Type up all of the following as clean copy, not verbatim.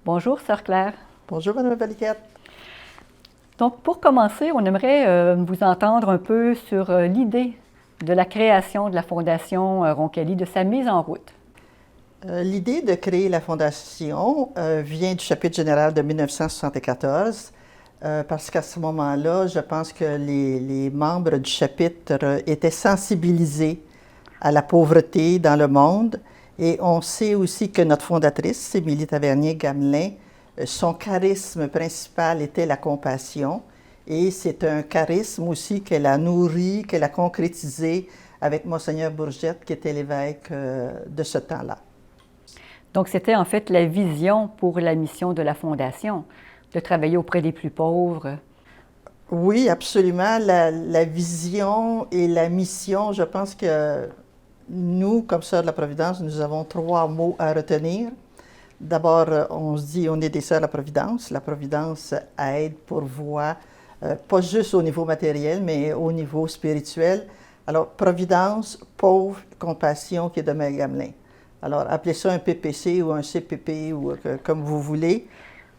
Bonjour, Sœur Claire. Bonjour, Madame Valiquette. Donc, pour commencer, on aimerait vous entendre un peu sur l'idée de la création de la Fondation Roncalli, de sa mise en route. L'idée de créer la Fondation vient du chapitre général de 1974, parce qu'à ce moment-là, je pense que les membres du chapitre étaient sensibilisés à la pauvreté dans le monde. Et on sait aussi que notre fondatrice, Émilie Tavernier-Gamelin, son charisme principal était la compassion. Et c'est un charisme aussi qu'elle a nourri, qu'elle a concrétisé avec Monseigneur Bourgette, qui était l'évêque de ce temps-là. Donc, c'était en fait la vision pour la mission de la Fondation, de travailler auprès des plus pauvres. Oui, absolument. La vision et la mission, je pense que nous, comme Sœurs de la Providence, nous avons 3 mots à retenir. D'abord, on se dit on est des Sœurs de la Providence. La Providence aide, pourvoit, pas juste au niveau matériel, mais au niveau spirituel. Alors, Providence, pauvre, compassion, qui est de Mère Gamelin. Alors, appelez ça un PPC ou un CPP ou comme vous voulez.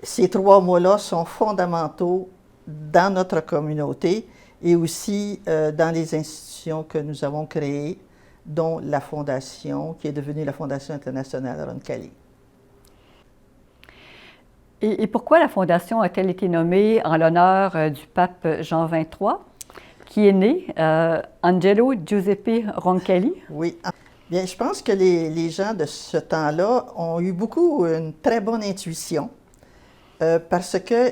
Ces 3 mots-là sont fondamentaux dans notre communauté et aussi dans les institutions que nous avons créées, dont la Fondation, qui est devenue la Fondation internationale Roncalli. Et pourquoi la Fondation a-t-elle été nommée en l'honneur du pape Jean XXIII, qui est né Angelo Giuseppe Roncalli? Oui. Bien, je pense que les gens de ce temps-là ont eu une très bonne intuition, parce que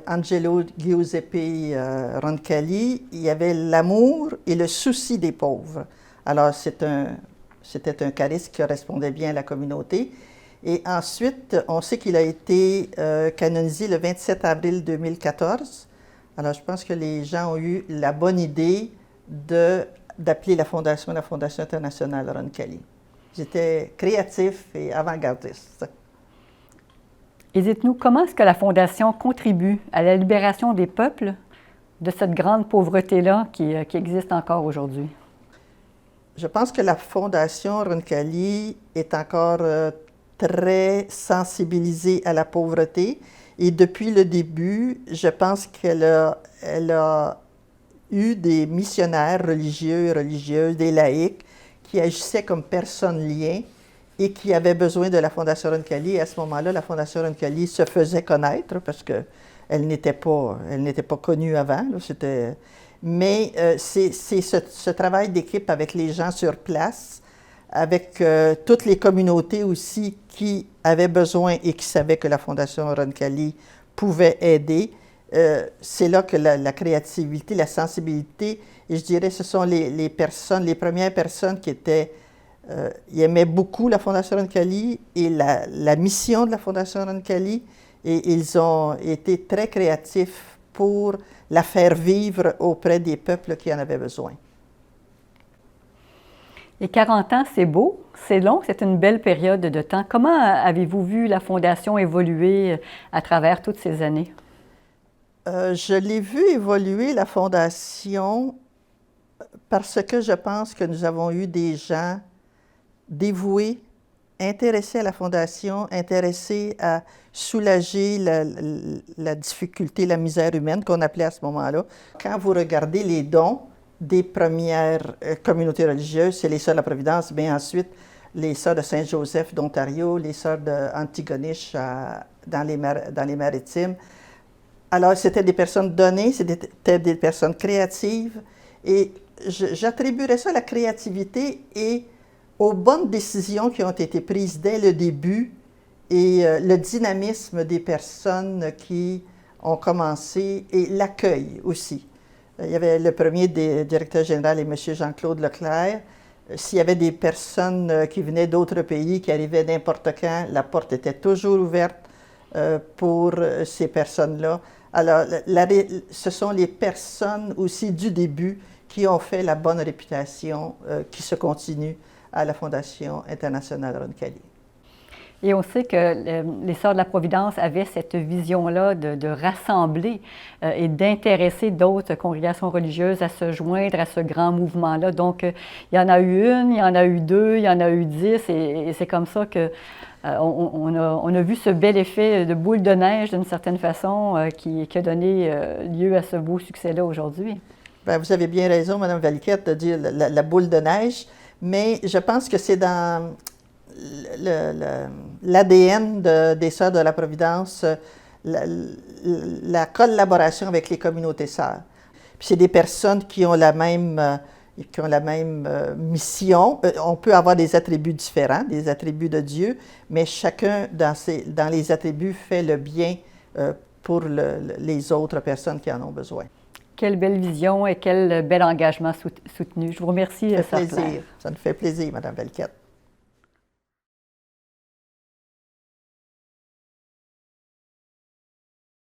Angelo Giuseppe Roncalli, il y avait l'amour et le souci des pauvres. Alors, c'était un charisme qui correspondait bien à la communauté. Et ensuite, on sait qu'il a été canonisé le 27 avril 2014. Alors, je pense que les gens ont eu la bonne idée d'appeler la Fondation internationale Roncalli. J'étais créatif et avant-gardiste. Et dites-nous, comment est-ce que la Fondation contribue à la libération des peuples de cette grande pauvreté-là qui existe encore aujourd'hui? Je pense que la Fondation Roncalli est encore très sensibilisée à la pauvreté. Et depuis le début, je pense qu'elle a eu des missionnaires religieux et religieuses, des laïcs, qui agissaient comme personnes-liens et qui avaient besoin de la Fondation Roncalli. Et à ce moment-là, la Fondation Roncalli se faisait connaître parce qu'elle n'était pas connue avant. Là, mais c'est ce travail d'équipe avec les gens sur place, avec toutes les communautés aussi qui avaient besoin et qui savaient que la Fondation Roncalli pouvait aider. C'est là que la créativité, la sensibilité, et je dirais ce sont les premières personnes qui aimaient beaucoup la Fondation Roncalli et la mission de la Fondation Roncalli, et ils ont été très créatifs pour la faire vivre auprès des peuples qui en avaient besoin. Et 40 ans, c'est beau, c'est long, c'est une belle période de temps. Comment avez-vous vu la Fondation évoluer à travers toutes ces années? Je l'ai vu évoluer, la Fondation, parce que je pense que nous avons eu des gens dévoués, intéressés à la Fondation, intéressés à soulager la difficulté, la misère humaine qu'on appelait à ce moment-là. Quand vous regardez les dons des premières communautés religieuses, c'est les Sœurs de la Providence, mais ensuite les Sœurs de Saint-Joseph d'Ontario, les Sœurs d'Antigonish dans les Maritimes. Alors, c'était des personnes données, c'était des personnes créatives, et j'attribuerais ça à la créativité et aux bonnes décisions qui ont été prises dès le début et le dynamisme des personnes qui ont commencé et l'accueil aussi. Il y avait le premier directeur général et M. Jean-Claude Leclerc. S'il y avait des personnes qui venaient d'autres pays, qui arrivaient n'importe quand, la porte était toujours ouverte pour ces personnes-là. Alors, ce sont les personnes aussi du début qui ont fait la bonne réputation qui se continue à la Fondation internationale Roncalli. Et on sait que les Sœurs de la Providence avaient cette vision-là de rassembler et d'intéresser d'autres congrégations religieuses à se joindre à ce grand mouvement-là. Donc, il y en a eu une, il y en a eu deux, il y en a eu 10, et c'est comme ça que on a vu ce bel effet de boule de neige, d'une certaine façon, qui a donné lieu à ce beau succès-là aujourd'hui. Bien, vous avez bien raison, Mme Valiquette, de dire la boule de neige, mais je pense que c'est dans l'ADN des Sœurs de la Providence, la collaboration avec les communautés sœurs. Puis c'est des personnes qui ont la même mission. On peut avoir des attributs différents, des attributs de Dieu, mais chacun dans les attributs fait le bien pour les autres personnes qui en ont besoin. Quelle belle vision et quel bel engagement soutenu. Je vous remercie. Ça me fait plaisir. Ça nous fait plaisir, Mme Valiquette.